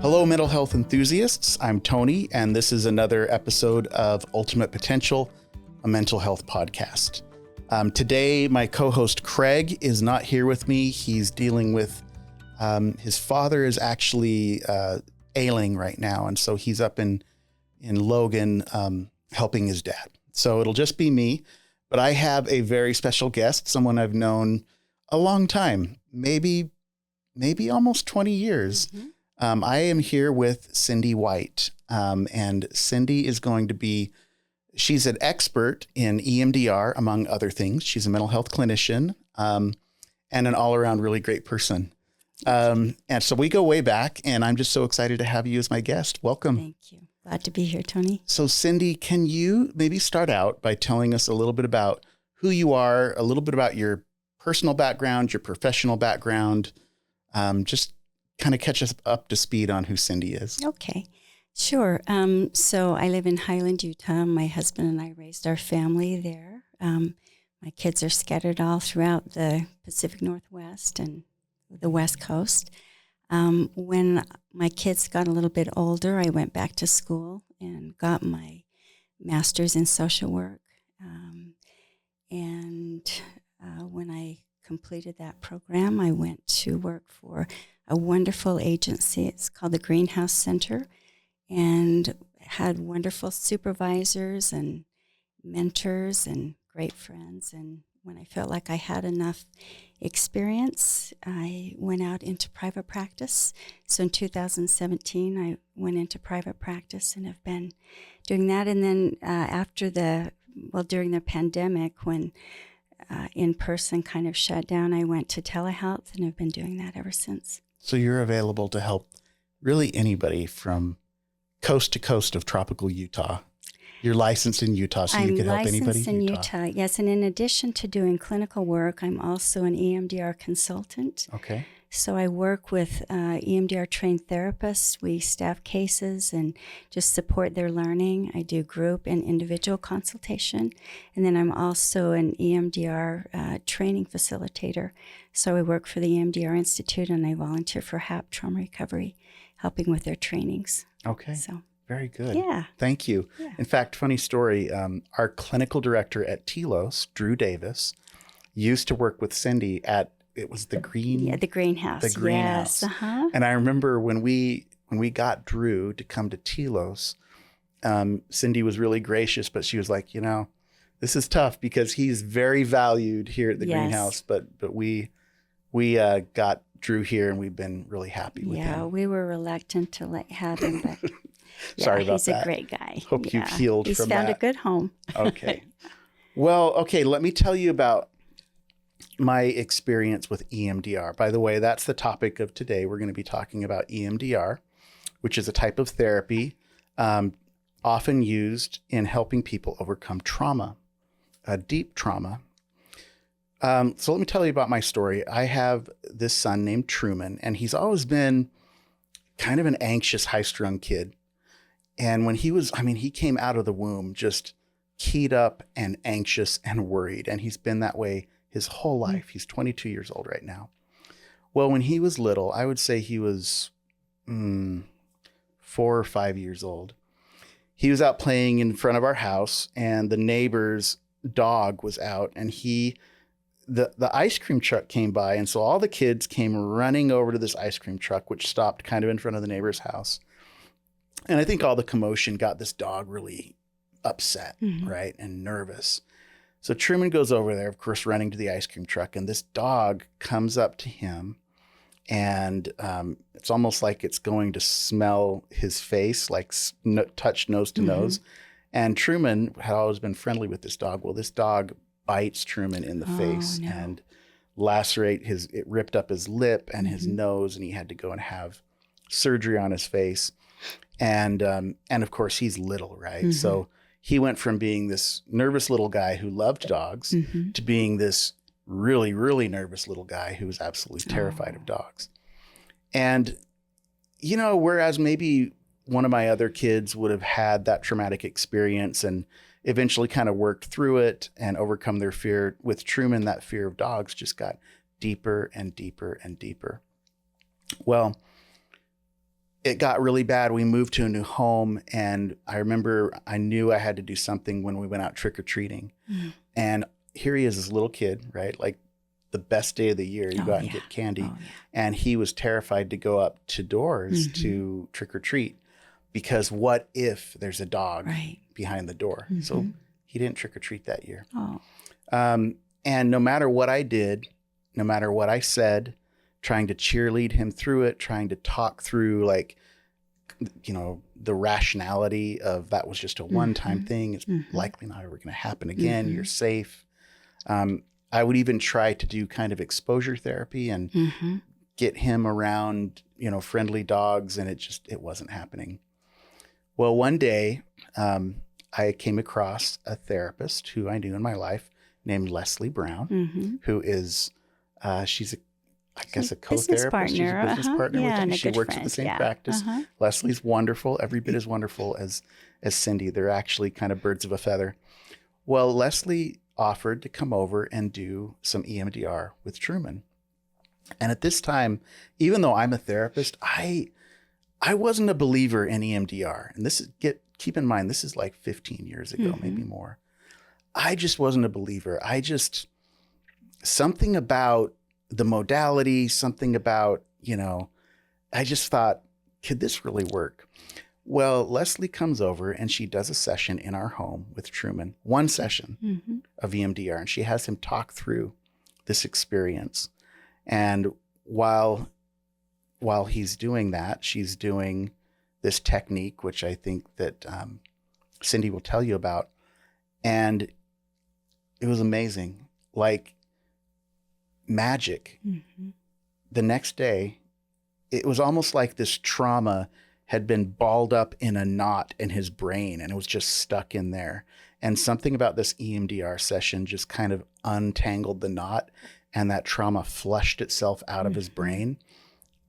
Hello, mental health enthusiasts. I'm Tony, and this is another episode of Ultimate Potential, a mental health podcast. Today, my co-host Craig is not here with me. He's dealing with his father is actually ailing right now, and so he's up in Logan helping his dad. So it'll just be me, but I have a very special guest, someone I've known a long time, maybe almost 20 years. Mm-hmm. I am here with Cindy White, and Cindy is going to be, she's an expert in EMDR, among other things. She's a mental health clinician and an all-around really great person. And so we go way back, and I'm just so excited to have you as my guest. Welcome. Thank you. Glad to be here, Tony. So Cindy, can you maybe start out by telling us a little bit about who you are, a little bit about your personal background, your professional background, just kind of catch us up to speed on who Cindy is. Okay, sure. So I live in Highland, Utah. My husband and I raised our family there. My kids are scattered all throughout the Pacific Northwest and the West Coast. When my kids got a little bit older, I went back to school and got my master's in social work. When I completed that program, I went to work for a wonderful agency. It's called the Greenhouse Center, and had wonderful supervisors and mentors and great friends. And when I felt like I had enough experience, I went out into private practice. So in 2017, I went into private practice and have been doing that. And then during the pandemic, when in-person kind of shut down, I went to telehealth and have been doing that ever since. So you're available to help really anybody from coast to coast of tropical Utah. You're licensed in Utah, so you can help anybody. I'm licensed in Utah, yes. And in addition to doing clinical work, I'm also an EMDR consultant. Okay. So I work with EMDR trained therapists. We staff cases and just support their learning. I do group and individual consultation. And then I'm also an EMDR training facilitator. So I work for the EMDR Institute, and I volunteer for HAP Trauma Recovery, helping with their trainings. Okay. So very good. Yeah. Thank you. Yeah. In fact, funny story, our clinical director at Telos, Drew Davis, used to work with Cindy at the greenhouse. The greenhouse. The greenhouse. Yes. Uh-huh. And I remember when we got Drew to come to Telos, Cindy was really gracious, but she was like, this is tough because he's very valued here at the greenhouse. But we got Drew here, and we've been really happy with him. Yeah, we were reluctant to have him, but sorry about he's that. He's a great guy. Hope you've healed he's from that. He's found a good home. Okay. Well, okay, let me tell you about my experience with EMDR. By the way, that's the topic of today. We're going to be talking about EMDR, which is a type of therapy often used in helping people overcome trauma, deep trauma. So let me tell you about my story. I have this son named Truman, and he's always been kind of an anxious, high-strung kid. And when he came out of the womb just keyed up and anxious and worried, and he's been that way his whole life. He's 22 years old right now. Well, when he was little, I would say he was 4 or 5 years old. He was out playing in front of our house, and the neighbor's dog was out, and the ice cream truck came by. And so all the kids came running over to this ice cream truck, which stopped kind of in front of the neighbor's house. And I think all the commotion got this dog really upset, right, and nervous. So Truman goes over there, of course, running to the ice cream truck, and this dog comes up to him, and it's almost like it's going to smell his face, like touch nose to nose. And Truman had always been friendly with this dog. Well, this dog bites Truman in the face and it ripped up his lip and his nose, and he had to go and have surgery on his face. And of course, he's little, right? So he went from being this nervous little guy who loved dogs to being this really, really nervous little guy who was absolutely terrified of dogs. And, whereas maybe one of my other kids would have had that traumatic experience and eventually kind of worked through it and overcome their fear, with Truman, that fear of dogs just got deeper and deeper and deeper. Well, it got really bad. We moved to a new home, and I remember I knew I had to do something when we went out trick-or-treating. And here he is, this little kid, right? Like the best day of the year. You go out and get candy. And he was terrified to go up to doors to trick-or-treat, because what if there's a dog behind the door? So he didn't trick-or-treat that year. And no matter what I did, no matter what I said, trying to cheerlead him through it, trying to talk through, like, you know, the rationality of that was just a one-time thing. It's likely not ever going to happen again. You're safe. I would even try to do kind of exposure therapy and get him around, you know, friendly dogs, and it wasn't happening. Well, one day I came across a therapist who I knew in my life named Leslie Brown, who is, she's I guess a co-therapist. She's a business partner with me. She works at the same practice. Leslie's wonderful, every bit as wonderful as Cindy. They're actually kind of birds of a feather. Well, Leslie offered to come over and do some EMDR with Truman. And at this time, even though I'm a therapist, I wasn't a believer in EMDR. And this is, keep in mind, this is like 15 years ago, maybe more. I just wasn't a believer. Something about the modality, something about, you know, I just thought, could this really work? Well, Leslie comes over and she does a session in our home with Truman, one session of EMDR, and she has him talk through this experience. And while he's doing that, she's doing this technique, which I think that Cindy will tell you about. And it was amazing, like magic. The next day, it was almost like this trauma had been balled up in a knot in his brain, and it was just stuck in there. And something about this EMDR session just kind of untangled the knot, and that trauma flushed itself out of his brain.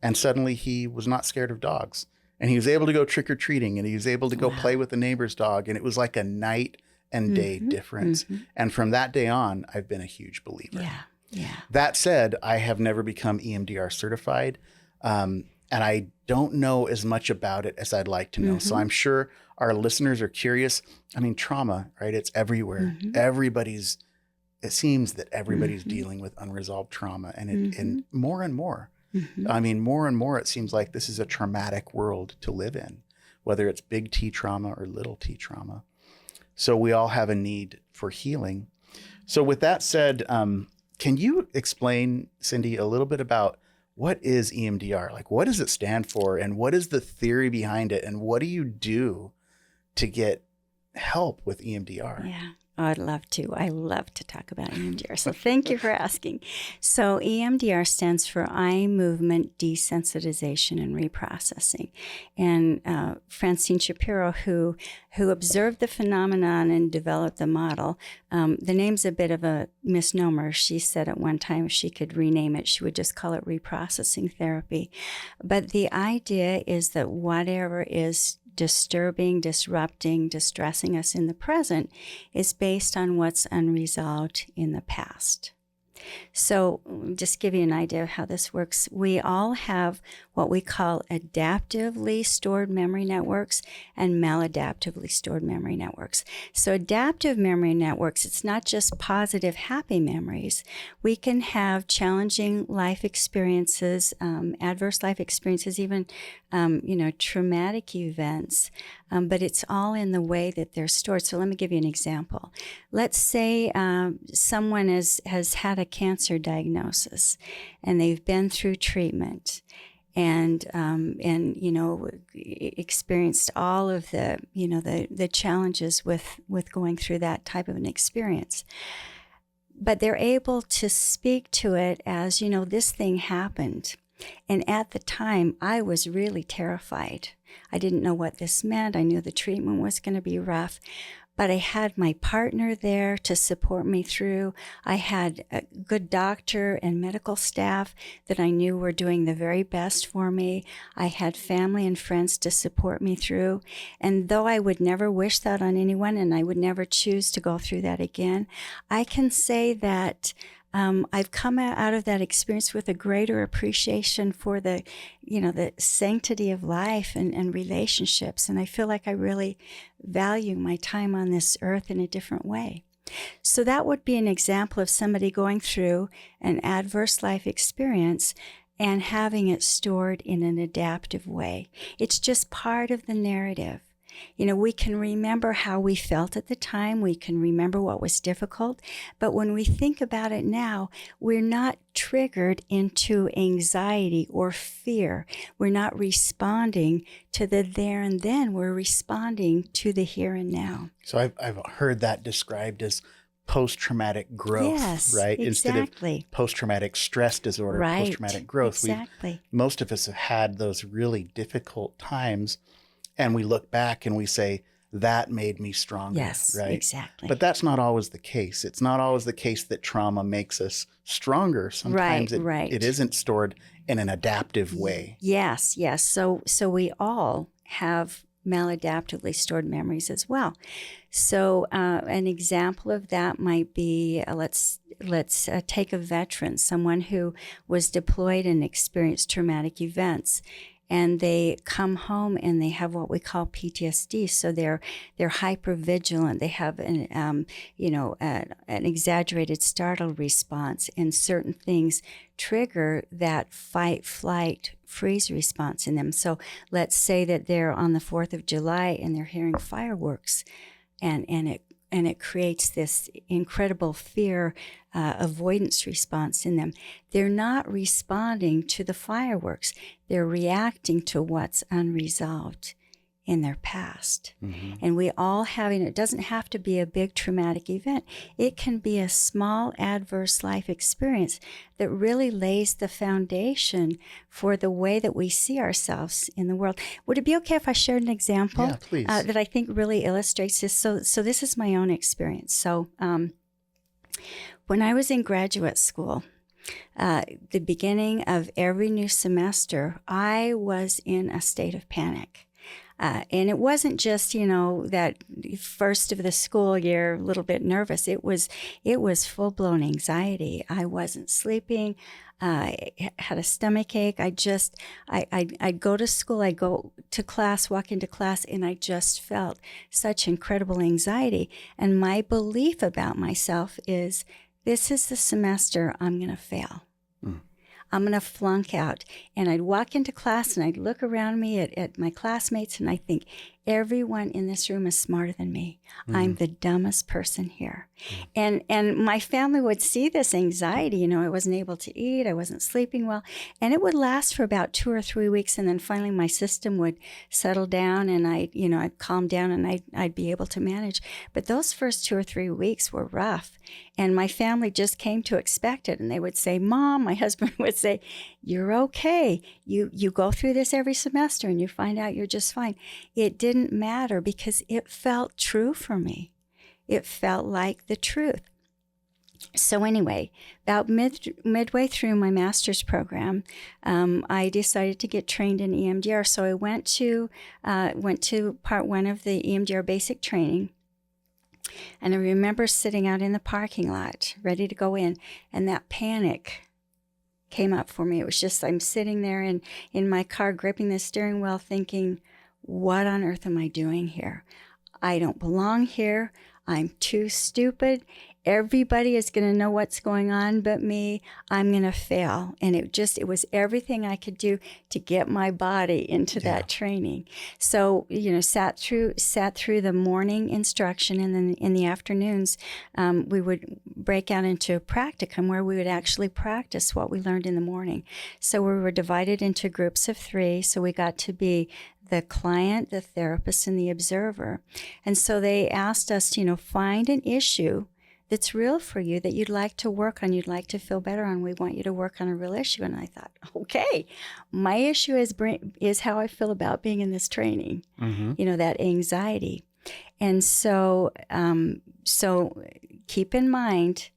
And suddenly he was not scared of dogs, and he was able to go trick-or-treating, and he was able to go play with the neighbor's dog. And it was like a night and day difference. And from that day on, I've been a huge believer. That said, I have never become EMDR certified. And I don't know as much about it as I'd like to know. So I'm sure our listeners are curious. I mean, trauma, right? It's everywhere. It seems that everybody's dealing with unresolved trauma, and more and more. I mean, more and more, it seems like this is a traumatic world to live in, whether it's big T trauma or little t trauma. So we all have a need for healing. So with that said, can you explain, Cindy, a little bit about what is EMDR? Like, what does it stand for, and what is the theory behind it, and what do you do to get help with EMDR? Yeah, I'd love to. I love to talk about EMDR. So thank you for asking. So EMDR stands for eye movement desensitization and reprocessing. And Francine Shapiro, who observed the phenomenon and developed the model, the name's a bit of a misnomer. She said at one time if she could rename it, she would just call it reprocessing therapy. But the idea is that whatever is disturbing, disrupting, distressing us in the present is based on what's unresolved in the past. So just give you an idea of how this works. We all have what we call adaptively stored memory networks and maladaptively stored memory networks. So adaptive memory networks, it's not just positive, happy memories. We can have challenging life experiences, adverse life experiences, even traumatic events, but it's all in the way that they're stored. So let me give you an example. Let's say someone has had a cancer diagnosis, and they've been through treatment, and experienced all of the challenges with going through that type of an experience. But they're able to speak to it as, this thing happened. And at the time, I was really terrified. I didn't know what this meant. I knew the treatment was going to be rough. But I had my partner there to support me through. I had a good doctor and medical staff that I knew were doing the very best for me. I had family and friends to support me through. And though I would never wish that on anyone, and I would never choose to go through that again, I can say that I've come out of that experience with a greater appreciation for the sanctity of life and relationships. And I feel like I really value my time on this earth in a different way. So that would be an example of somebody going through an adverse life experience and having it stored in an adaptive way. It's just part of the narrative. We can remember how we felt at the time. We can remember what was difficult. But when we think about it now, we're not triggered into anxiety or fear. We're not responding to the there and then. We're responding to the here and now. So I've heard that described as post-traumatic growth, yes, right? Exactly. Instead of post-traumatic stress disorder, right. post-traumatic growth. Exactly. Most of us have had those really difficult times, and we look back and we say, that made me stronger, yes, right? Exactly. But that's not always the case. It's not always the case that trauma makes us stronger. Sometimes it isn't stored in an adaptive way. Yes. So we all have maladaptively stored memories as well. So an example of that might be, let's take a veteran, someone who was deployed and experienced traumatic events. And they come home and they have what we call PTSD. So they're hypervigilant. They have an exaggerated startle response, and certain things trigger that fight, flight, freeze response in them. So let's say that they're on the 4th of July and they're hearing fireworks, and it creates this incredible fear avoidance response in them. They're not responding to the fireworks. They're reacting to what's unresolved in their past. Mm-hmm. And we all it doesn't have to be a big traumatic event. It can be a small adverse life experience that really lays the foundation for the way that we see ourselves in the world. Would it be okay if I shared an example? Yeah, please. That I think really illustrates this? So this is my own experience. So when I was in graduate school, the beginning of every new semester, I was in a state of panic. And it wasn't just, that first of the school year, a little bit nervous. It was full-blown anxiety. I wasn't sleeping. I had a stomach ache. I'd go to school, I'd go to class, walk into class, and I just felt such incredible anxiety. And my belief about myself is, this is the semester I'm going to fail. I'm going to flunk out. And I'd walk into class and I'd look around me at my classmates and I think, everyone in this room is smarter than me. Mm-hmm. I'm the dumbest person here. Mm-hmm. And my family would see this anxiety. I wasn't able to eat. I wasn't sleeping well. And it would last for about 2 or 3 weeks. And then finally my system would settle down and I'd calm down and I'd be able to manage. But those first 2 or 3 weeks were rough. And my family just came to expect it. And they would say, Mom, my husband would say, you're okay. You go through this every semester and you find out you're just fine. It didn't matter because it felt true for me. It felt like the truth. So anyway, about midway through my master's program, I decided to get trained in EMDR. So I went to part 1 of the EMDR basic training. And I remember sitting out in the parking lot, ready to go in, and that panic came up for me. It was just, I'm sitting there in my car, gripping the steering wheel, thinking, what on earth am I doing here? I don't belong here. I'm too stupid. Everybody is going to know what's going on but me. I'm going to fail. And it was everything I could do to get my body into that training. So, sat through the morning instruction, and then in the afternoons, we would break out into a practicum where we would actually practice what we learned in the morning. So we were divided into groups of 3. So we got to be the client, the therapist, and the observer. And so they asked us, find an issue that's real for you that you'd like to work on, you'd like to feel better on. We want you to work on a real issue. And I thought, okay, my issue is how I feel about being in this training, that anxiety. And so keep in mind,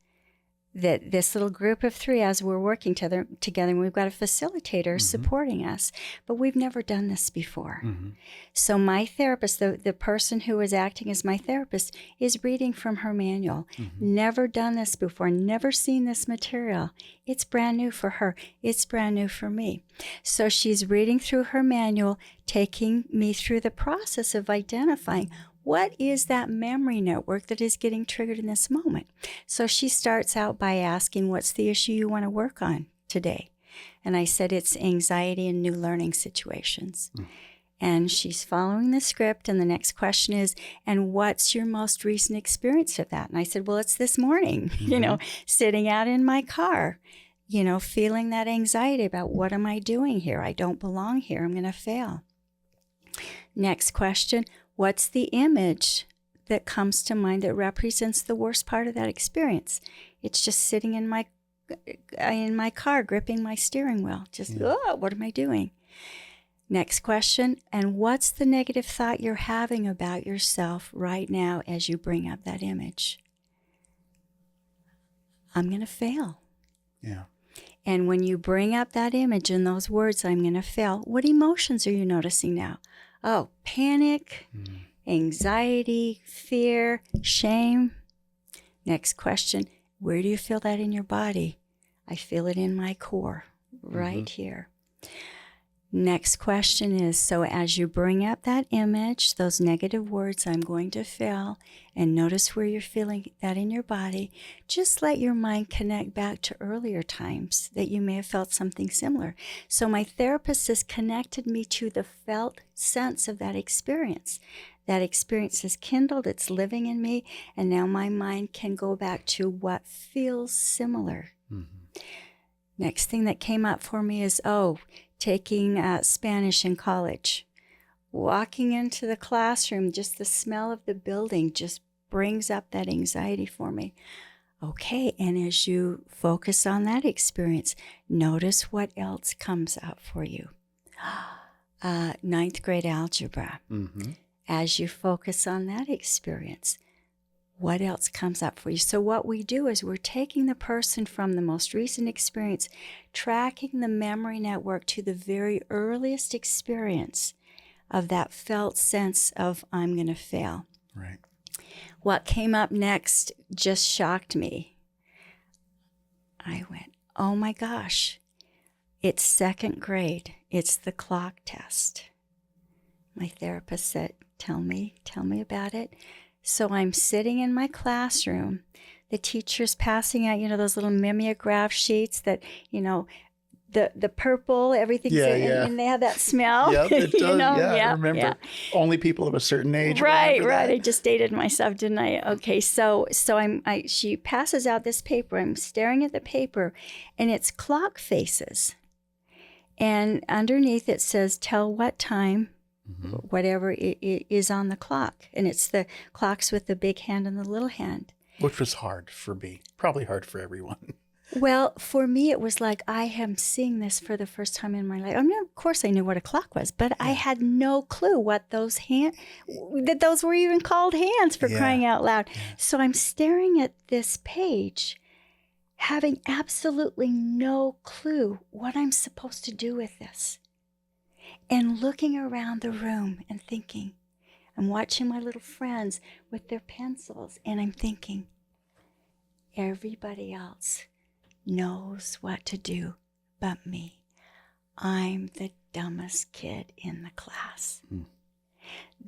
that this little group of 3, as we're working together, and we've got a facilitator supporting us, but we've never done this before. So my therapist, the person who is acting as my therapist, is reading from her manual. Never done this before, never seen this material. It's brand new for her. It's brand new for me. So she's reading through her manual, taking me through the process of identifying what is that memory network that is getting triggered in this moment. So she starts out by asking, what's the issue you want to work on today? And I said, it's anxiety in new learning situations. And she's following the script. And the next question is, and what's your most recent experience of that? And I said, well, it's this morning, sitting out in my car, feeling that anxiety about what am I doing here? I don't belong here. I'm going to fail. Next question, what's the image that comes to mind that represents the worst part of that experience? It's just sitting in my car, gripping my steering wheel. Just, what am I doing? Next question, and what's the negative thought you're having about yourself right now as you bring up that image? I'm going to fail. Yeah. And when you bring up that image and those words, I'm going to fail, what emotions are you noticing now? Oh, panic, anxiety, fear, shame. Next question, where do you feel that in your body? I feel it in my core, right here. Next question is, so as you bring up that image, those negative words, I'm going to fail, and notice where you're feeling that in your body, just let your mind connect back to earlier times that you may have felt something similar. So my therapist has connected me to the felt sense of that experience. That experience is kindled, it's living in me, and now my mind can go back to what feels similar. Next thing that came up for me is, taking Spanish in college. Walking into the classroom, just the smell of the building just brings up that anxiety for me. Okay, and as you focus on that experience, notice what else comes out for you. 9th grade algebra. As you focus on that experience, what else comes up for you? So what we do is we're taking the person from the most recent experience, tracking the memory network to the very earliest experience of that felt sense of I'm going to fail. Right. What came up next just shocked me. I went, oh my gosh, it's 2nd grade. It's the clock test. My therapist said, tell me about it. So I'm sitting in my classroom. The teacher's passing out, those little mimeograph sheets that, the purple, everything's and they have that smell. Yep, it does. I remember. Yeah. Only people of a certain age. Right. I just dated myself, didn't I? Okay, so she passes out this paper. I'm staring at the paper, and it's clock faces. And underneath it says, tell what time, whatever it is on the clock. And it's the clocks with the big hand and the little hand. Which was hard for me. Probably hard for everyone. Well, for me, it was like I am seeing this for the first time in my life. I mean, of course, I knew what a clock was, but I had no clue what those were even called hands, for crying out loud. Yeah. So I'm staring at this page, having absolutely no clue what I'm supposed to do with this. And looking around the room and thinking, I'm watching my little friends with their pencils, and I'm thinking, everybody else knows what to do but me. I'm the dumbest kid in the class.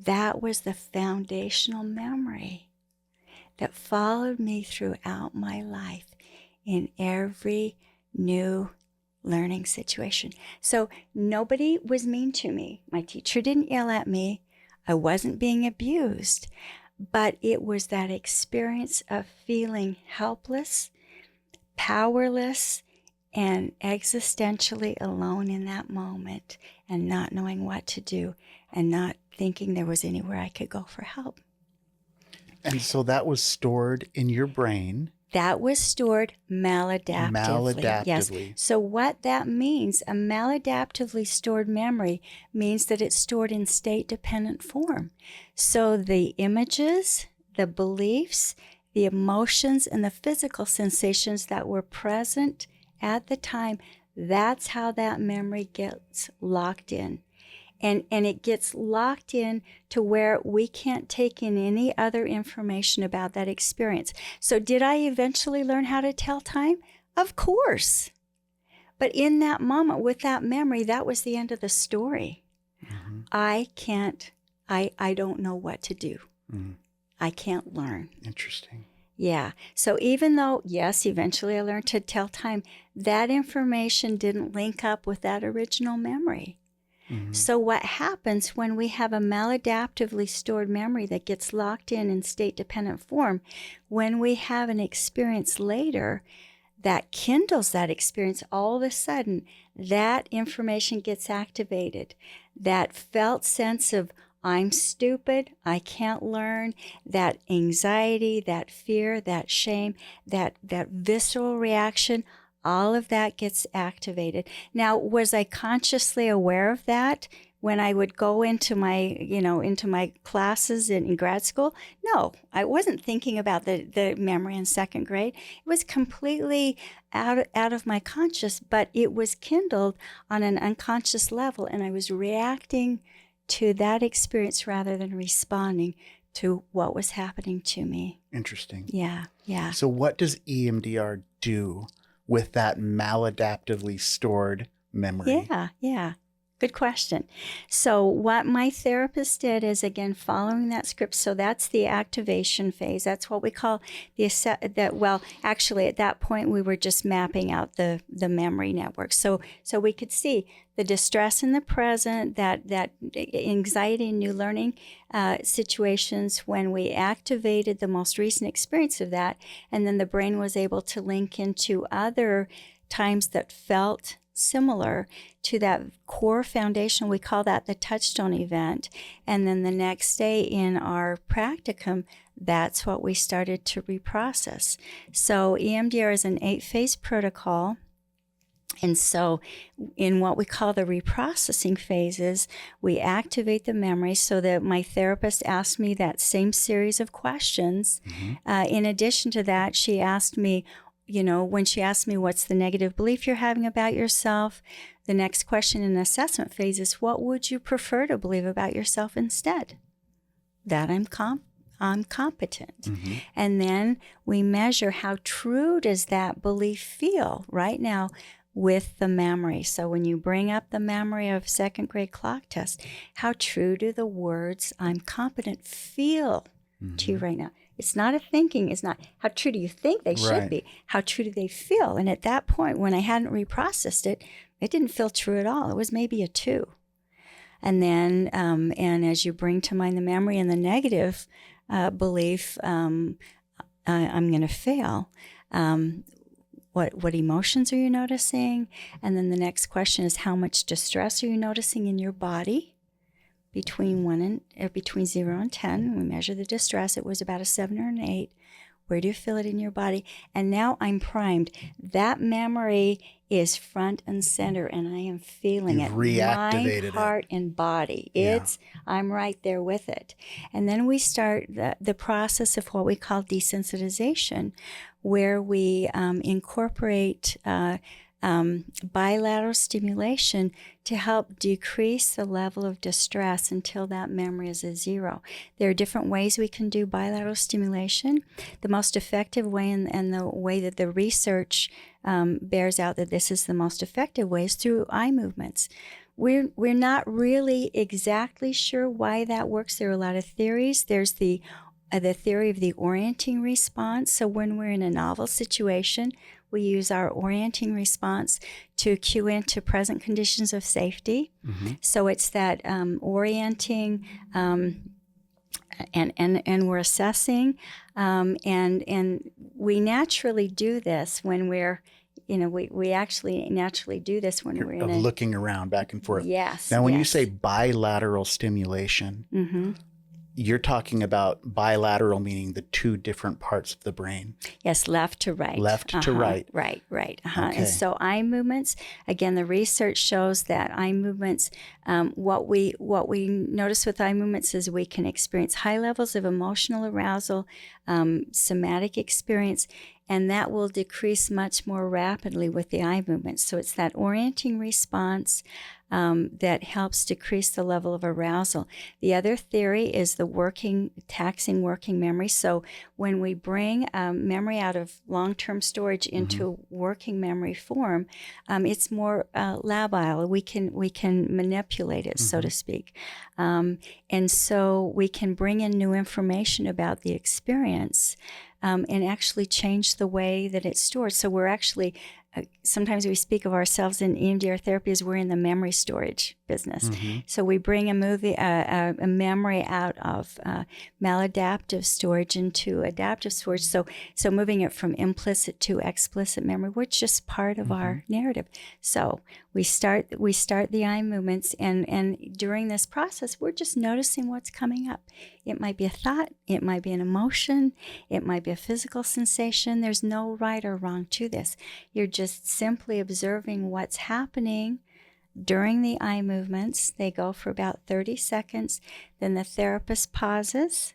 That was the foundational memory that followed me throughout my life in every new learning situation. So nobody was mean to me. My teacher didn't yell at me. I wasn't being abused. But it was that experience of feeling helpless, powerless, and existentially alone in that moment, and not knowing what to do, and not thinking there was anywhere I could go for help. And so that was stored in your brain. That was stored maladaptively. Yes. So what that means, a maladaptively stored memory, means that it's stored in state-dependent form. So the images, the beliefs, the emotions and the physical sensations that were present at the time, that's how that memory gets locked in. And it gets locked in to where we can't take in any other information about that experience. So did I eventually learn how to tell time? Of course. But in that moment with that memory, that was the end of the story. Mm-hmm. I don't know what to do. Mm-hmm. I can't learn. Interesting. Yeah. So even though, yes, eventually I learned to tell time, that information didn't link up with that original memory. Mm-hmm. So what happens when we have a maladaptively stored memory that gets locked in state-dependent form, when we have an experience later that kindles that experience, all of a sudden that information gets activated. That felt sense of, I'm stupid, I can't learn, that anxiety, that fear, that shame, that visceral reaction, all of that gets activated. Now, was I consciously aware of that when I would go into my classes in grad school? No, I wasn't thinking about the memory in second grade. It was completely out of my conscious, but it was kindled on an unconscious level, and I was reacting to that experience rather than responding to what was happening to me. Interesting. Yeah. So what does EMDR do with that maladaptively stored memory? Yeah. Good question. So what my therapist did is, again, following that script. So that's the activation phase. That's what we call actually at that point we were just mapping out the memory network. So we could see the distress in the present, that anxiety in new learning situations when we activated the most recent experience of that, and then the brain was able to link into other times that felt similar to that core foundation. We call that the touchstone event. And then the next day in our practicum, that's what we started to reprocess. So EMDR is an 8-phase protocol. And so in what we call the reprocessing phases, we activate the memory so that my therapist asked me that same series of questions. Mm-hmm. In addition to that, she asked me, when she asked me what's the negative belief you're having about yourself, the next question in the assessment phase is, what would you prefer to believe about yourself instead? That I'm competent. Mm-hmm. And then we measure how true does that belief feel right now with the memory. So when you bring up the memory of second grade clock test, how true do the words I'm competent feel mm-hmm. to you right now? It's not a thinking. It's not how true do you think they should be. How true do they feel? And at that point, when I hadn't reprocessed it, it didn't feel true at all. It was maybe a 2. And then, and as you bring to mind the memory and the negative belief, I'm going to fail. What emotions are you noticing? And then the next question is, how much distress are you noticing in your body? Between 0 and 10, we measure the distress. It was about a 7 or an 8. Where do you feel it in your body? And now I'm primed. That memory is front and center, and I am feeling You've reactivated mind, heart, and body. I'm right there with it. And then we start the process of what we call desensitization, where we incorporate bilateral stimulation to help decrease the level of distress until that memory is a 0. There are different ways we can do bilateral stimulation. The most effective way, and the way that the research bears out that this is the most effective way, is through eye movements. We're not really exactly sure why that works. There are a lot of theories. There's the theory of the orienting response. So when we're in a novel situation, we use our orienting response to cue into present conditions of safety. Mm-hmm. So it's that orienting, and we're assessing, and we naturally do this when we're, we actually naturally do this when we're in looking around back and forth. Yes. Now, when you say bilateral stimulation, mm-hmm. you're talking about bilateral, meaning the two different parts of the brain. Yes, left to right. Left to right. Right. Okay. And so eye movements, again, the research shows that eye movements, what we notice with eye movements is we can experience high levels of emotional arousal, somatic experience, and that will decrease much more rapidly with the eye movements. So it's that orienting response that helps decrease the level of arousal. The other theory is the taxing working memory. So when we bring memory out of long-term storage into working memory form, it's more labile. We can manipulate it, so to speak. And so we can bring in new information about the experience and actually change the way that it's stored. So we're actually, sometimes we speak of ourselves in EMDR therapy as we're in the memory storage business. So we bring a memory out of maladaptive storage into adaptive storage. So moving it from implicit to explicit memory, which is just part of our narrative. So we start the eye movements, and during this process, we're just noticing what's coming up. It might be a thought, it might be an emotion, it might be a physical sensation. There's no right or wrong to this. You're just simply observing what's happening during the eye movements. They go for about 30 seconds. Then the therapist pauses.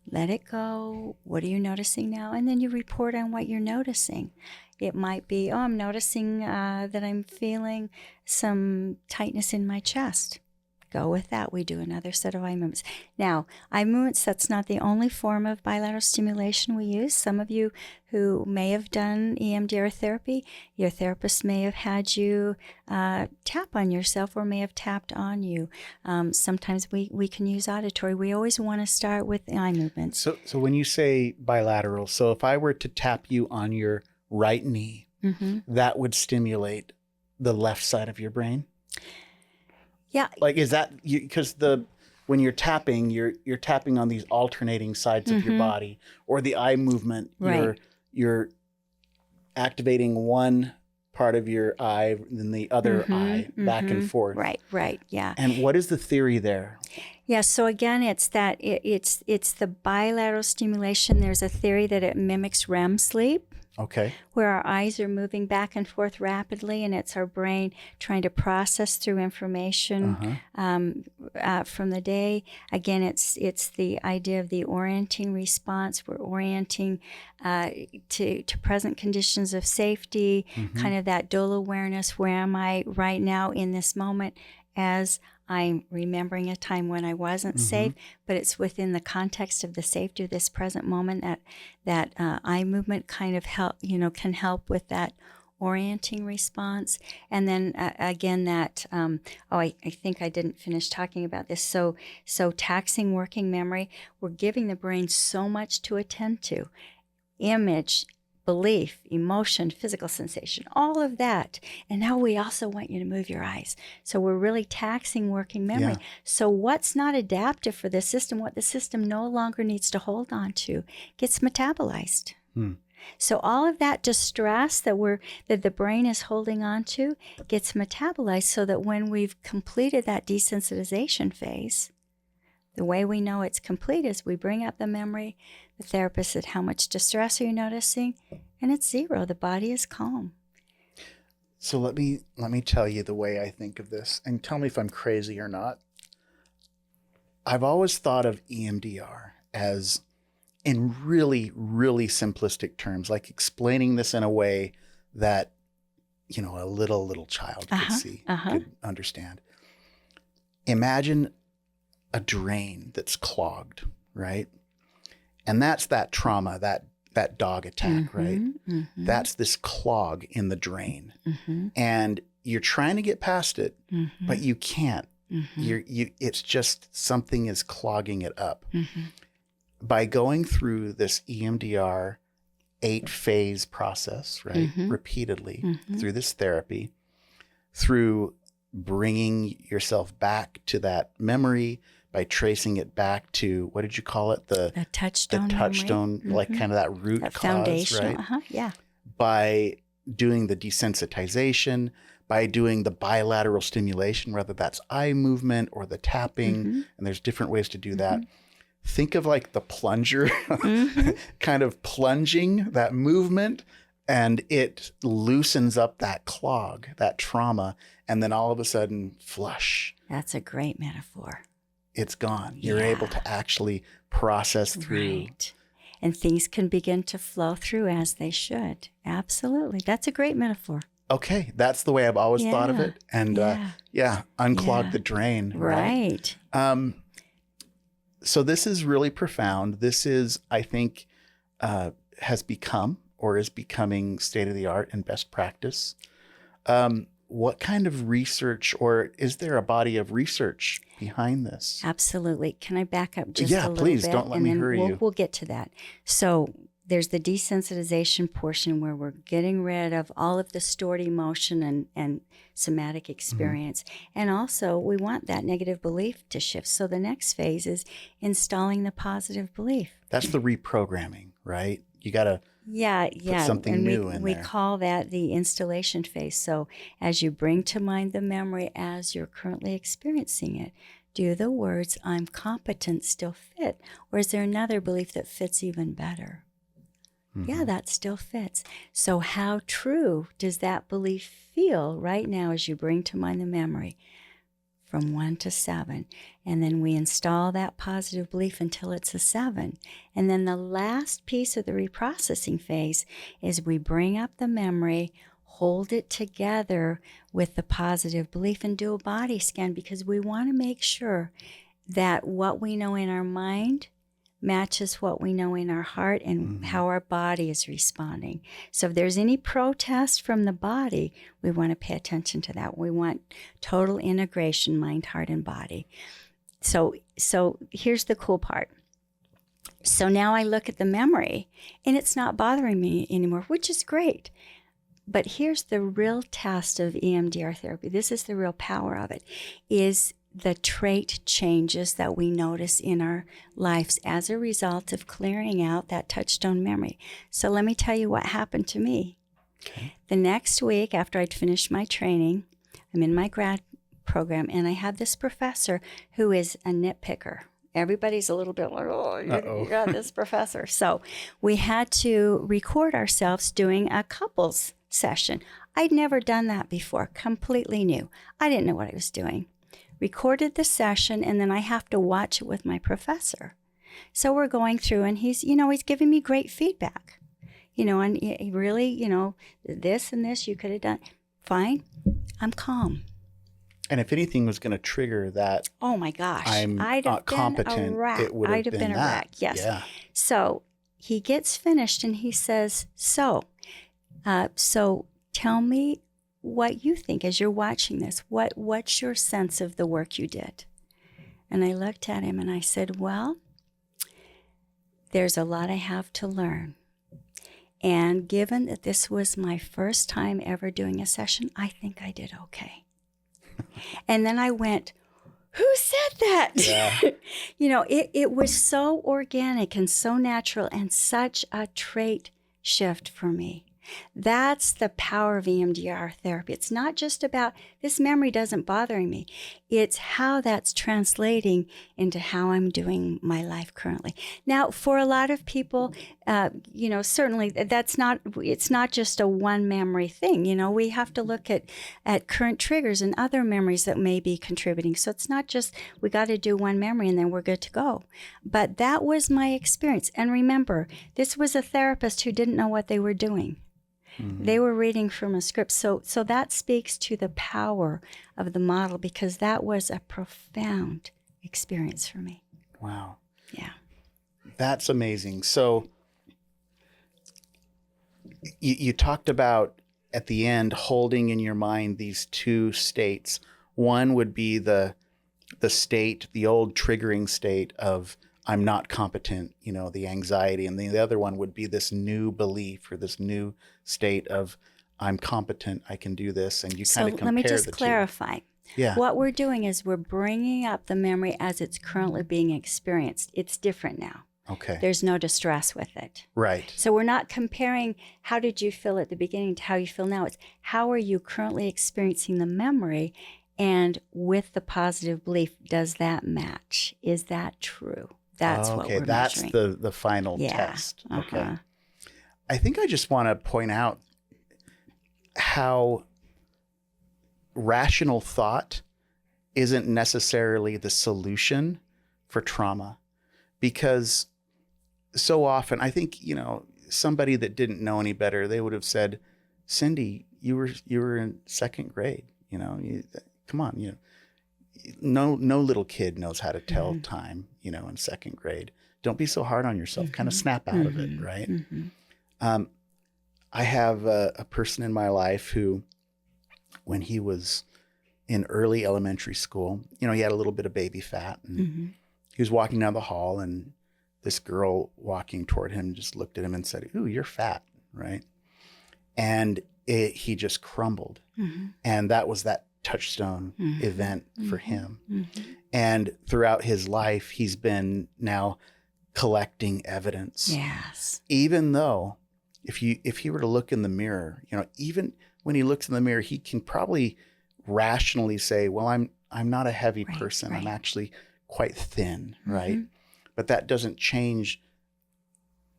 Let it go. What are you noticing now? And then you report on what you're noticing. It might be, I'm noticing that I'm feeling some tightness in my chest. Go with that. We do another set of eye movements. Now, eye movements, that's not the only form of bilateral stimulation we use. Some of you who may have done EMDR therapy, your therapist may have had you tap on yourself or may have tapped on you. Sometimes we can use auditory. We always want to start with the eye movements. So when you say bilateral, so if I were to tap you on your right knee, that would stimulate the left side of your brain? Yeah. Like, is that because when you're tapping on these alternating sides of your body, or the eye movement, right. you're activating one part of your eye, then the other eye, back and forth. Right, yeah. And what is the theory there? Yeah, so again, it's that it's the bilateral stimulation. There's a theory that it mimics REM sleep. Okay. Where our eyes are moving back and forth rapidly, and it's our brain trying to process through information from the day. Again, it's the idea of the orienting response. We're orienting to present conditions of safety, kind of that dual awareness. Where am I right now in this moment as I'm remembering a time when I wasn't safe, but it's within the context of the safety of this present moment that eye movement kind of can help with that orienting response. And then again, that, I think I didn't finish talking about this. So taxing working memory, we're giving the brain so much to attend to. Image, belief, emotion, physical sensation, all of that. And now we also want you to move your eyes. So we're really taxing working memory. Yeah. So what's not adaptive for the system, what the system no longer needs to hold on to, gets metabolized. So all of that distress that the brain is holding on to gets metabolized, so that when we've completed that desensitization phase, the way we know it's complete is we bring up the memory. The therapist said, how much distress are you noticing? And it's zero. The body is calm. So let me tell you the way I think of this, and tell me if I'm crazy or not. I've always thought of EMDR as, in really, really simplistic terms, like explaining this in a way that, a little child could see, could understand. Imagine a drain that's clogged, right? And that's that trauma, that dog attack, right? That's this clog in the drain. And you're trying to get past it, but you can't. It's just something is clogging it up. By going through this EMDR 8-phase process, right? Repeatedly through this therapy, through bringing yourself back to that memory, by tracing it back to, what did you call it? The touchstone, like kind of that root that cause, foundational, right? yeah. By doing the desensitization, by doing the bilateral stimulation, whether that's eye movement or the tapping, and there's different ways to do that. Think of like the plunger kind of plunging that movement, and it loosens up that clog, that trauma, and then all of a sudden flush. That's a great metaphor. It's gone. You're able to actually process through. Right. And things can begin to flow through as they should. Absolutely. That's a great metaphor. Okay. That's the way I've always thought of it. And unclog the drain. Right. So this is really profound. This is, I think, has become or is becoming state of the art and best practice. What kind of research, or is there a body of research behind this? Absolutely. Can I back up just a little bit? Yeah, please. Don't let me hurry you. We'll get to that. So there's the desensitization portion where we're getting rid of all of the stored emotion and somatic experience. And also we want that negative belief to shift. So the next phase is installing the positive belief. That's the reprogramming, right? You got to put something and new in we there. call that the installation phase. So as you bring to mind the memory as you're currently experiencing it, do the words, I'm competent, still fit? Or is there another belief that fits even better? Yeah, that still fits. So how true does that belief feel right now as you bring to mind the memory from 1 to 7? And then we install that positive belief until it's a 7. And then the last piece of the reprocessing phase is we bring up the memory, hold it together with the positive belief, and do a body scan, because we want to make sure that what we know in our mind matches what we know in our heart and how our body is responding. So if there's any protest from the body, we want to pay attention to that. We want total integration, mind, heart, and body. So here's the cool part. So now I look at the memory and it's not bothering me anymore, which is great. But here's the real test of EMDR therapy. This is the real power of it, is the trait changes that we notice in our lives as a result of clearing out that touchstone memory. So let me tell you what happened to me. Okay. The next week after I'd finished my training, I'm in my grad program, and I had this professor who is a nitpicker. Everybody's a little bit like, oh, you got this professor. So we had to record ourselves doing a couples session. I'd never done that before, completely new. I didn't know what I was doing. Recorded the session, and then I have to watch it with my professor. So we're going through, and he's giving me great feedback, and he really, this and this you could have done. Fine. I'm calm. And if anything was going to trigger that, oh my gosh, I'm not competent, it would have been a wreck. Yes. Yeah. So he gets finished and he says, so tell me what you think as you're watching this. What's your sense of the work you did? And I looked at him and I said, well, there's a lot I have to learn. And given that this was my first time ever doing a session, I think I did okay. And then I went, who said that? Yeah. It was so organic and so natural and such a trait shift for me. That's the power of EMDR therapy. It's not just about this memory doesn't bother me. It's how that's translating into how I'm doing my life currently. Now, for a lot of people, certainly it's not just a one memory thing. We have to look at current triggers and other memories that may be contributing. So it's not just we got to do one memory and then we're good to go. But that was my experience. And remember, this was a therapist who didn't know what they were doing. Mm-hmm. They were reading from a script. So that speaks to the power of the model, because that was a profound experience for me. Wow. Yeah. That's amazing. So you talked about at the end holding in your mind these two states. One would be the state, the old triggering state of I'm not competent, the anxiety. And the other one would be this new belief or this new state of I'm competent, I can do this. And you kind of compare the two. So let me just clarify. Yeah. What we're doing is we're bringing up the memory as it's currently being experienced. It's different now. Okay. There's no distress with it. Right. So we're not comparing how did you feel at the beginning to how you feel now. It's how are you currently experiencing the memory, and with the positive belief, does that match? Is that true? That's what we're measuring. That's the final test. Okay. I think I just want to point out how rational thought isn't necessarily the solution for trauma, because so often I think, somebody that didn't know any better, they would have said, Cindy, you were in second grade, come on, no little kid knows how to tell time, in second grade. Don't be so hard on yourself. Kind of snap out of it, right? I have a person in my life who, when he was in early elementary school, he had a little bit of baby fat, and he was walking down the hall, and this girl walking toward him just looked at him and said, "Ooh, you're fat," right? And he just crumbled. And that was that touchstone event for him. And throughout his life, he's been now collecting evidence. Yes. Even though if he were to look in the mirror, even when he looks in the mirror, he can probably rationally say, well, I'm not a heavy person. Right. I'm actually quite thin, right? But that doesn't change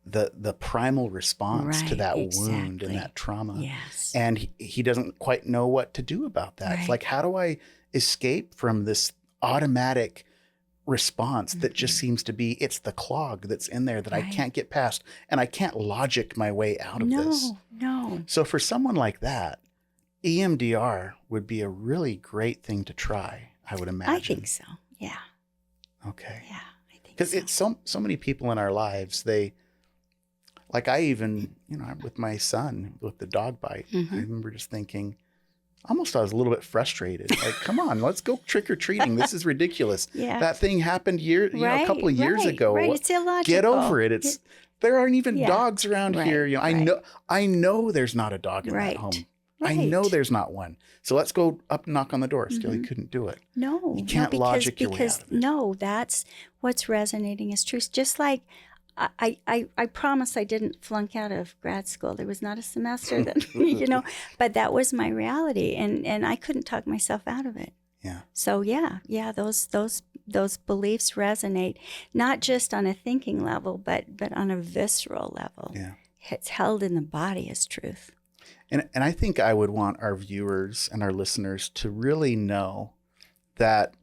the primal response to that wound and that trauma. Yes. And he doesn't quite know what to do about that. It's like, how do I escape from this automatic response that just seems to be, it's the clog that's in there that I can't get past, and I can't logic my way out of this. No. So for someone like that, EMDR would be a really great thing to try, I would imagine. I think so. Yeah. Okay. Yeah, I think so. Because it's so many people in our lives, like I even, with my son with the dog bite, I remember just thinking, almost I was a little bit frustrated. Like, come on, let's go trick-or-treating. This is ridiculous. That thing happened a couple of years ago. Right, it's illogical. Get over it. There aren't even dogs around here. I know there's not a dog in that home. I know there's not one. So let's go up and knock on the door. Still, he couldn't do it. No. You can't logic your way out of it. No, that's what's resonating as truth. Just like I promise I didn't flunk out of grad school. There was not a semester that, but that was my reality. And I couldn't talk myself out of it. Yeah. So those beliefs resonate, not just on a thinking level, but on a visceral level. Yeah. It's held in the body as truth. And I think I would want our viewers and our listeners to really know that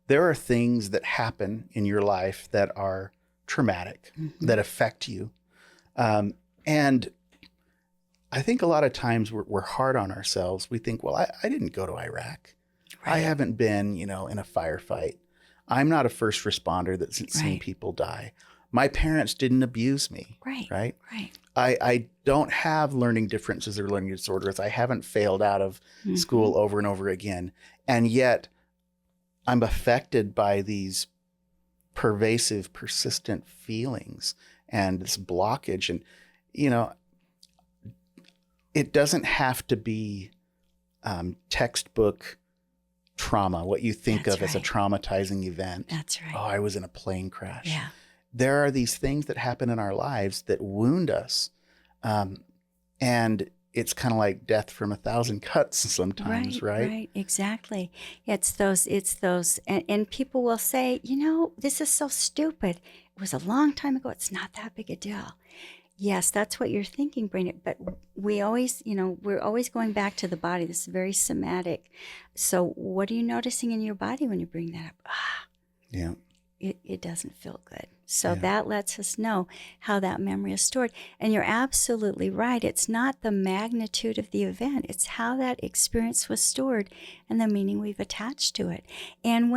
there are things that happen in your life that are traumatic, that affect you. And I think a lot of times we're hard on ourselves. We think, well, I didn't go to Iraq. Right. I haven't been, in a firefight. I'm not a first responder that's seen people die. My parents didn't abuse me. Right. I don't have learning differences or learning disorders. I haven't failed out of school over and over again. And yet I'm affected by these pervasive, persistent feelings and this blockage. And, it doesn't have to be textbook trauma, what you think of as a traumatizing event. That's right. Oh, I was in a plane crash. Yeah. There are these things that happen in our lives that wound us. And it's kind of like death from 1,000 cuts sometimes, right? Right, exactly. It's those, and people will say, this is so stupid. It was a long time ago. It's not that big a deal. Yes, that's what you're thinking, brain. But we always, we're always going back to the body. This is very somatic. So what are you noticing in your body when you bring that up? Yeah. It doesn't feel good. So that lets us know how that memory is stored. And you're absolutely right. It's not the magnitude of the event. It's how that experience was stored and the meaning we've attached to it. And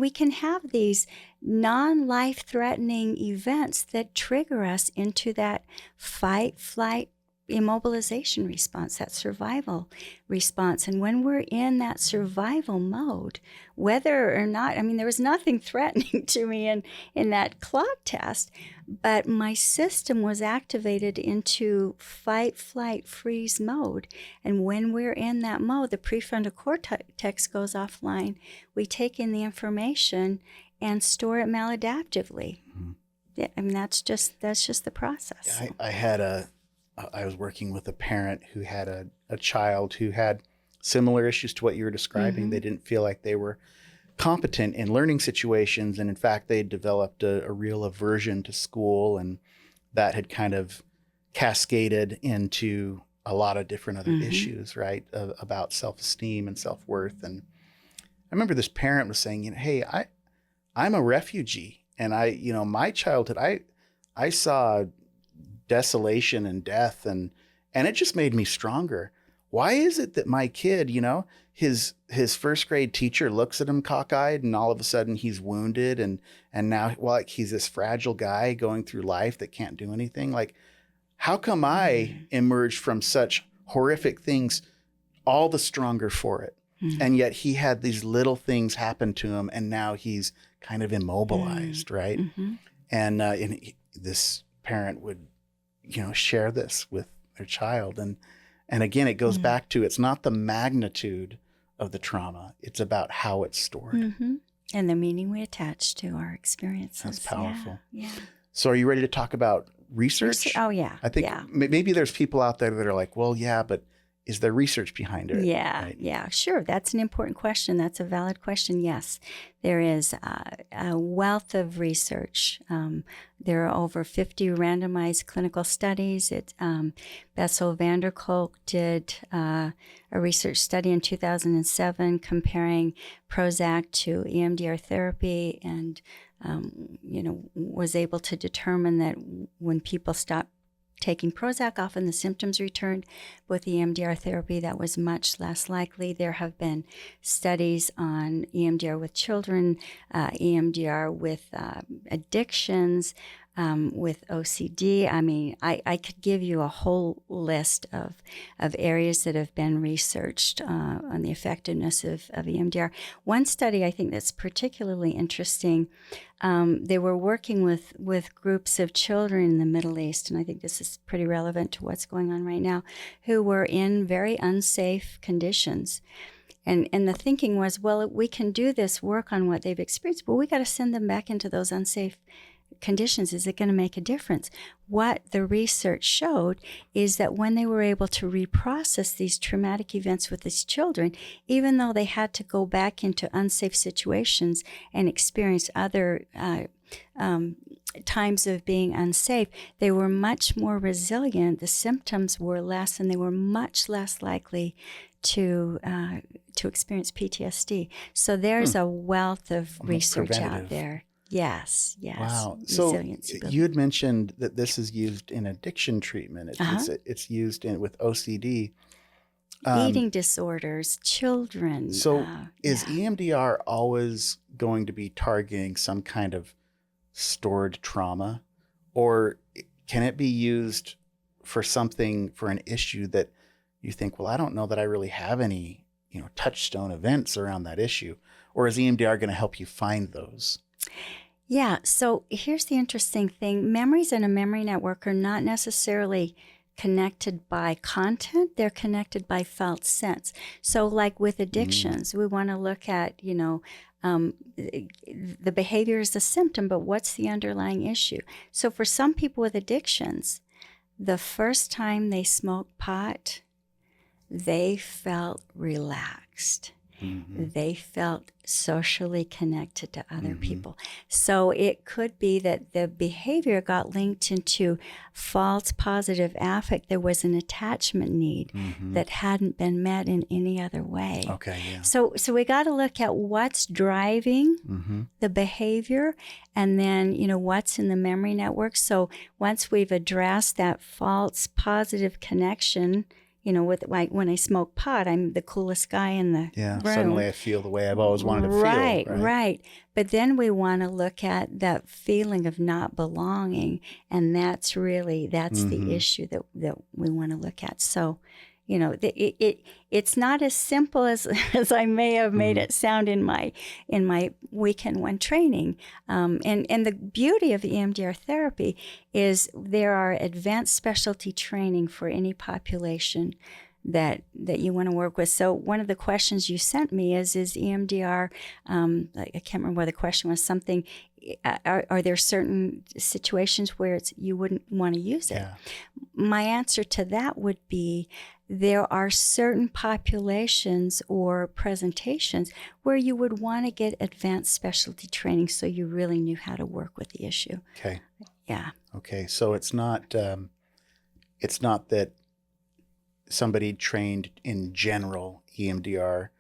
we can have these non-life-threatening events that trigger us into that fight, flight, immobilization response, that survival response. And when we're in that survival mode, whether or not, there was nothing threatening to me in that clog test, but my system was activated into fight, flight, freeze mode. And when we're in that mode, the prefrontal cortex goes offline. We take in the information and store it maladaptively. Mhm. Yeah, I mean, that's just the process. I was working with a parent who had a child who had similar issues to what you were describing. Mm-hmm. They didn't feel like they were competent in learning situations. And in fact, they developed a real aversion to school, and that had kind of cascaded into a lot of different other Mm-hmm. issues, right? About self-esteem and self-worth. And I remember this parent was saying, hey, I'm a refugee, and my childhood, I saw desolation and death, and it just made me stronger. Why is it that my kid, his first grade teacher looks at him cockeyed, and all of a sudden he's wounded, and now, well, like, he's this fragile guy going through life that can't do anything? Like, how come I emerged from such horrific things all the stronger for it? Mm-hmm. And yet he had these little things happen to him, and now he's kind of immobilized, right? Mm-hmm. And this parent would, share this with their child. And again, it goes back to, it's not the magnitude of the trauma, it's about how it's stored. Mm-hmm. And the meaning we attach to our experiences. That's powerful. Yeah. So are you ready to talk about research? Oh, yeah. I think maybe there's people out there that are like, well, yeah, but is there research behind it? Yeah, right? Yeah, sure. That's an important question. That's a valid question. Yes, there is a wealth of research. There are over 50 randomized clinical studies. Bessel van der Kolk did a research study in 2007 comparing Prozac to EMDR therapy, and was able to determine that when people stopped taking Prozac, often the symptoms returned. With EMDR therapy, that was much less likely. There have been studies on EMDR with children, EMDR with addictions, with OCD. I mean, I could give you a whole list of areas that have been researched on the effectiveness of EMDR. One study I think that's particularly interesting, they were working with groups of children in the Middle East, and I think this is pretty relevant to what's going on right now, who were in very unsafe conditions. And the thinking was, well, we can do this work on what they've experienced, but we got to send them back into those unsafe conditions. Is it going to make a difference? What the research showed is that when they were able to reprocess these traumatic events with these children, even though they had to go back into unsafe situations and experience other times of being unsafe, they were much more resilient. The symptoms were less, and they were much less likely to experience PTSD. So there's a wealth of research out there. Yes. Wow. So you had mentioned that this is used in addiction treatment. It's used with OCD. Eating disorders, children. So is EMDR always going to be targeting some kind of stored trauma? Or can it be used for an issue that you think, well, I don't know that I really have any, touchstone events around that issue? Or is EMDR going to help you find those? Yeah, so here's the interesting thing. Memories in a memory network are not necessarily connected by content. They're connected by felt sense. So like with addictions, we want to look at, the behavior is the symptom, but what's the underlying issue? So for some people with addictions, the first time they smoked pot, they felt relaxed. Mm-hmm. They felt socially connected to other people. So it could be that the behavior got linked into false positive affect. There was an attachment need that hadn't been met in any other way. Okay, yeah. So we got to look at what's driving the behavior, and then, what's in the memory network. So once we've addressed that false positive connection, with like when I smoke pot, I'm the coolest guy in the room. Suddenly I feel the way I've always wanted to feel. Right. But then we want to look at that feeling of not belonging, and that's the issue that we want to look at. So, it's not as simple as I may have made it sound in my weekend one training. And the beauty of EMDR therapy is there are advanced specialty training for any population that you want to work with. So one of the questions you sent me is EMDR, I can't remember what the question was, something, are there certain situations where you wouldn't want to use it? Yeah. My answer to that would be there are certain populations or presentations where you would want to get advanced specialty training so you really knew how to work with the issue. Okay. Yeah. Okay. So it's not that somebody trained in general EMDR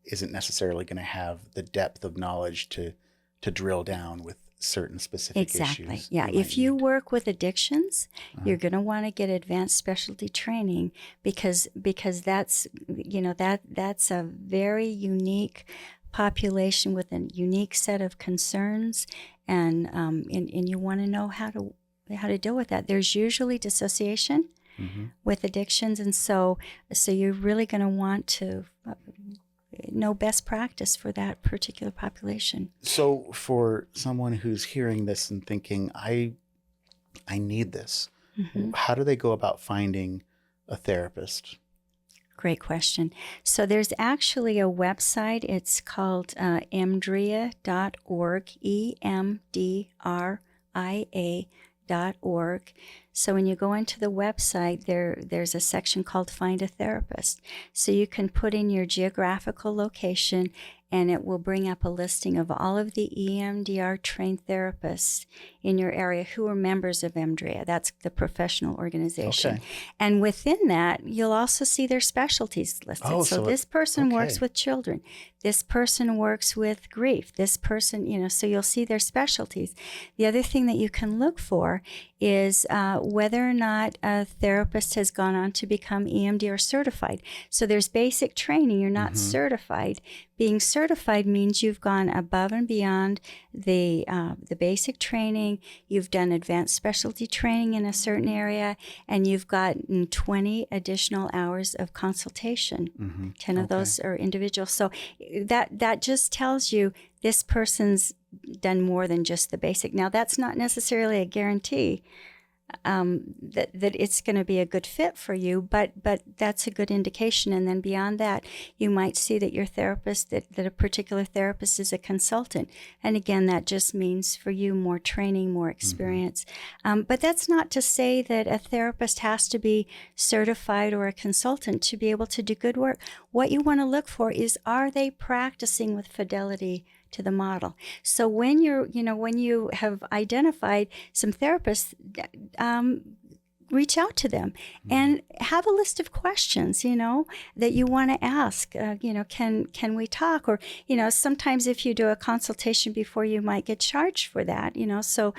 isn't necessarily going to have the depth of knowledge to drill down with certain specific issues. Yeah. If you work with addictions, you're going to want to get advanced specialty training because that's, that's a very unique population with a unique set of concerns, and you want to know how to deal with that. There's usually dissociation with addictions, and so you're really going to want to know best practice for that particular population. So for someone who's hearing this and thinking, I need this, how do they go about finding a therapist? Great question. So there's actually a website. It's called emdria.org, EMDRIA.org. So when you go into the website, there's a section called Find a Therapist. So you can put in your geographical location, and it will bring up a listing of all of the EMDR trained therapists in your area who are members of EMDRIA. That's the professional organization. Okay. And within that, you'll also see their specialties listed. Oh, so so this person works okay. with children. This person works with grief. This person, so you'll see their specialties. The other thing that you can look for is whether or not a therapist has gone on to become EMDR certified. So there's basic training. You're not certified. Being certified means you've gone above and beyond the basic training. You've done advanced specialty training in a certain area, and you've gotten 20 additional hours of consultation. 10 of those are individual. So that just tells you this person's done more than just the basic. Now, that's not necessarily a guarantee that it's going to be a good fit for you, but that's a good indication. And then beyond that, you might see that your therapist, that a particular therapist is a consultant. And again, that just means for you more training, more experience. But that's not to say that a therapist has to be certified or a consultant to be able to do good work. What you want to look for is, are they practicing with fidelity to the model? So when when you have identified some therapists, reach out to them and have a list of questions, that you want to ask. Can we talk? Or, sometimes if you do a consultation before, you might get charged for that, so,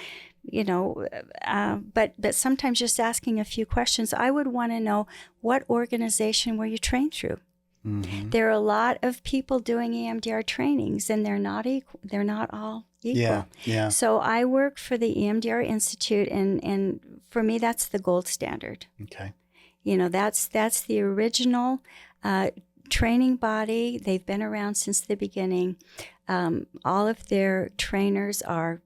but sometimes just asking a few questions. I would want to know, what organization were you trained through? There are a lot of people doing EMDR trainings, and they're not equal. They're not all equal. Yeah. So I work for the EMDR Institute, and for me, that's the gold standard. Okay. That's the original training body. They've been around since the beginning. All of their trainers are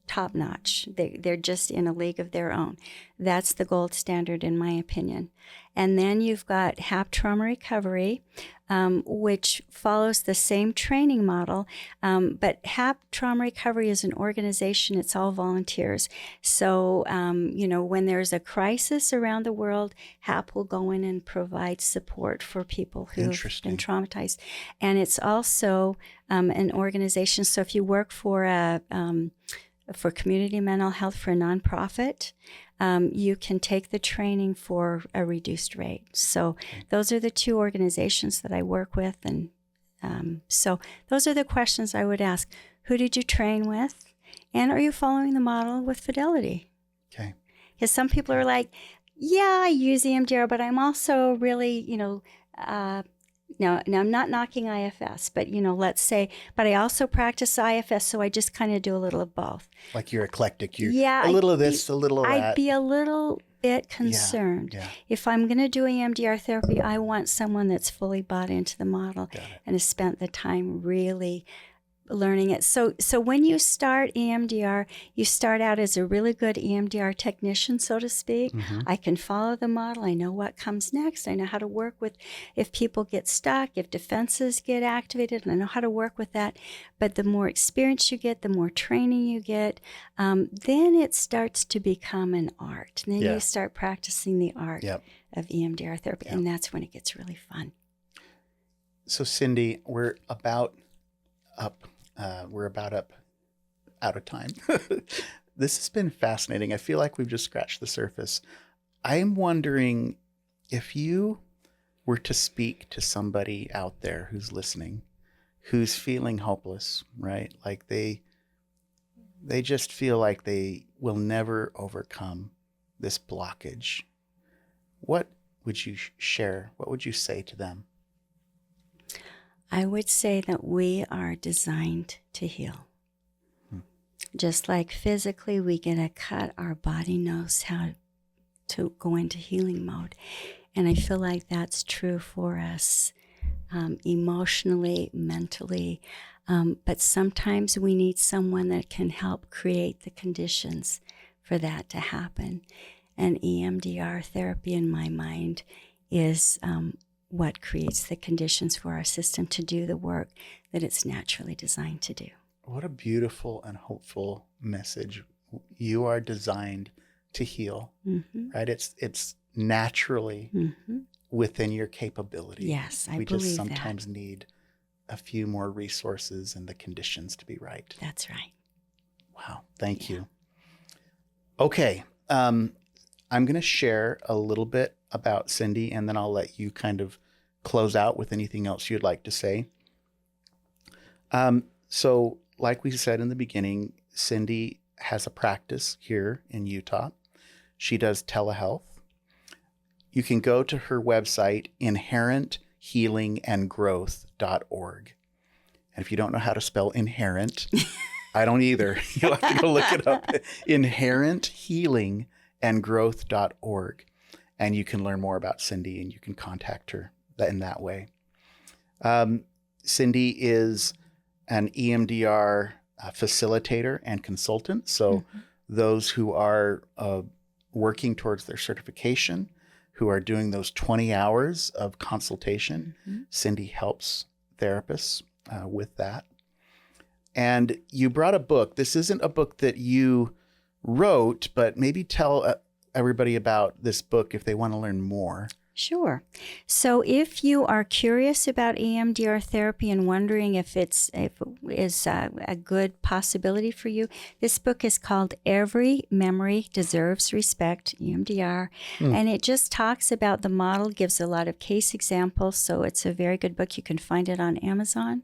top notch. They're just in a league of their own. That's the gold standard, in my opinion. And then you've got HAP Trauma Recovery, which follows the same training model. But HAP Trauma Recovery is an organization. It's all volunteers. So, when there's a crisis around the world, HAP will go in and provide support for people who've been traumatized. And it's also an organization. So if you work for community mental health for a nonprofit, you can take the training for a reduced rate. So those are the two organizations that I work with. And so those are the questions I would ask. Who did you train with? And are you following the model with fidelity? Okay. Because some people are like, yeah, I use EMDR, but I'm also really, now I'm not knocking IFS, but let's say, but I also practice IFS, so I just kind of do a little of both. Like you're eclectic. A little of this, a little of that. I'd be a little bit concerned. Yeah. If I'm going to do EMDR therapy, I want someone that's fully bought into the model and has spent the time really learning it. So when you start EMDR, you start out as a really good EMDR technician, so to speak. Mm-hmm. I can follow the model. I know what comes next. I know how to work with if people get stuck, if defenses get activated, and I know how to work with that. But the more experience you get, the more training you get, then it starts to become an art. And then Yeah. you start practicing the art Yep. of EMDR therapy, Yep. and that's when it gets really fun. So Cindy, we're about up. Out of time. This has been fascinating. I feel like we've just scratched the surface. I'm wondering if you were to speak to somebody out there who's listening, who's feeling hopeless, right? Like they just feel like they will never overcome this blockage. What would you share? What would you say to them? I would say that we are designed to heal. Just like physically we get a cut, our body knows how to go into healing mode. And I feel like that's true for us emotionally, mentally. But sometimes we need someone that can help create the conditions for that to happen. And EMDR therapy, in my mind, is what creates the conditions for our system to do the work that it's naturally designed to do. What a beautiful and hopeful message. You are designed to heal, Mm-hmm. right? It's naturally within your capability. Yes, I we believe just sometimes need a few more resources and the conditions to be right. That's right. Wow. Thank you. Okay. I'm going to share a little bit about Cindy, and then I'll let you kind of close out with anything else you'd like to say. So like we said in the beginning, Cindy has a practice here in Utah. She does telehealth. You can go to her website, inherenthealingandgrowth.org. And if you don't know how to spell inherent, I don't either. You'll have to go look it up. Inherenthealingandgrowth.org. And you can learn more about Cindy, and you can contact her in that way. Cindy is an EMDR facilitator and consultant. So those who are working towards their certification, who are doing those 20 hours of consultation, Cindy helps therapists with that. And you brought a book. This isn't a book that you wrote, but maybe tell everybody about this book if they want to learn more. Sure. So if you are curious about EMDR therapy and wondering if it is a good possibility for you, this book is called Every Memory Deserves Respect, EMDR. And it just talks about the model, gives a lot of case examples. So it's a very good book. You can find it on Amazon.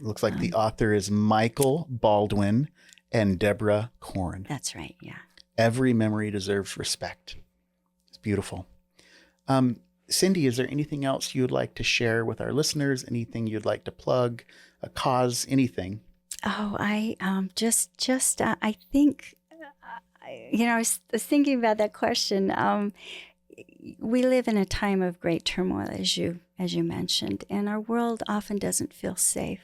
Looks like the author is Michael Baldwin and Deborah Korn. That's right, yeah. Every Memory Deserves Respect. It's beautiful. Cindy, is there anything else you'd like to share with our listeners? Anything you'd like to plug, a cause, anything? Oh, I I think, I was thinking about that question. We live in a time of great turmoil, as you mentioned, and our world often doesn't feel safe.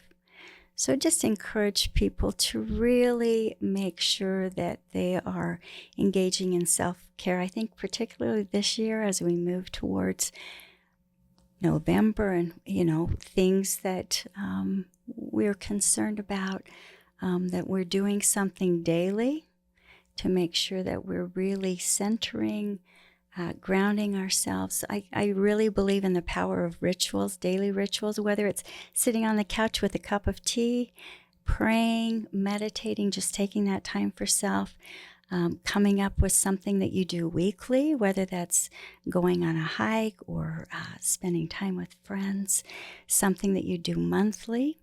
So just encourage people to really make sure that they are engaging in self-care. I think particularly this year as we move towards November and, things that we're concerned about, that we're doing something daily to make sure that we're really centering, grounding ourselves. I really believe in the power of rituals, daily rituals, whether it's sitting on the couch with a cup of tea, praying, meditating, just taking that time for self, coming up with something that you do weekly, whether that's going on a hike or spending time with friends, something that you do monthly.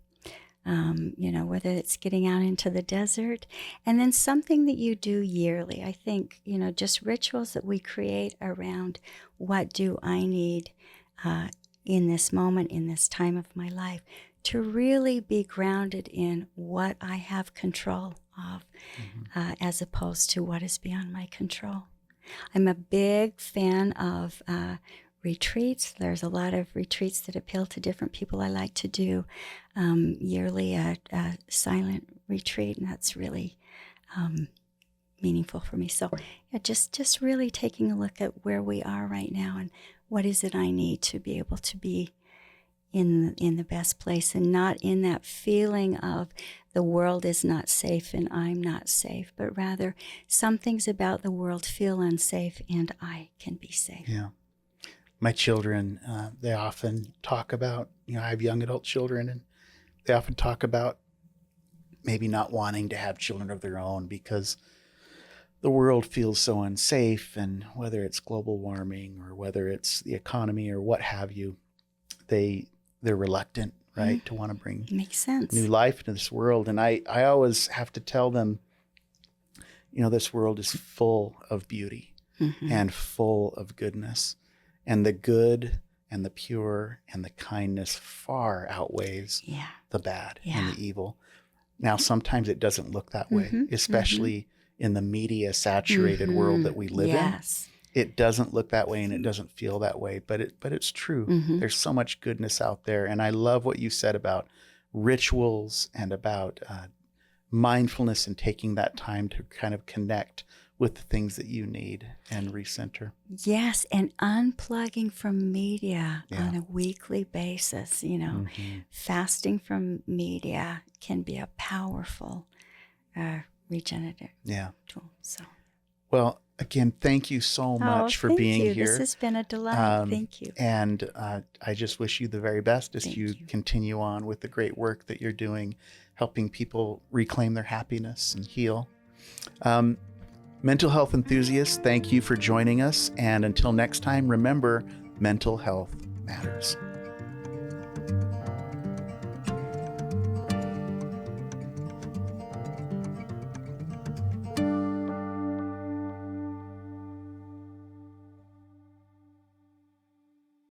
Whether it's getting out into the desert, and then something that you do yearly. I think, just rituals that we create around what do I need in this moment, in this time of my life, to really be grounded in what I have control of, as opposed to what is beyond my control. I'm a big fan of retreats. There's a lot of retreats that appeal to different people. I like to do yearly a silent retreat, and that's really meaningful for me. So yeah, just really taking a look at where we are right now and what is it I need to be able to be in the best place, and not in that feeling of the world is not safe and I'm not safe, but rather some things about the world feel unsafe and I can be safe. Yeah. My children, they often talk about, I have young adult children, and they often talk about maybe not wanting to have children of their own because the world feels so unsafe, and whether it's global warming or whether it's the economy or what have you, they're reluctant, right, to want to bring Makes sense. new life into this world. And I always have to tell them, this world is full of beauty and full of goodness, and the good and the pure and the kindness far outweighs the bad and the evil. Now, sometimes it doesn't look that way, especially in the media saturated world that we live in. It doesn't look that way and it doesn't feel that way, but it's true. There's so much goodness out there. And I love what you said about rituals and about mindfulness and taking that time to kind of connect with the things that you need and recenter. Yes, and unplugging from media on a weekly basis, fasting from media can be a powerful regenerative tool. So, well, again, thank you so much for being here. This has been a delight. Thank you. And I just wish you the very best as you continue on with the great work that you're doing, helping people reclaim their happiness and heal. Mental health enthusiasts, thank you for joining us. And until next time, remember, mental health matters.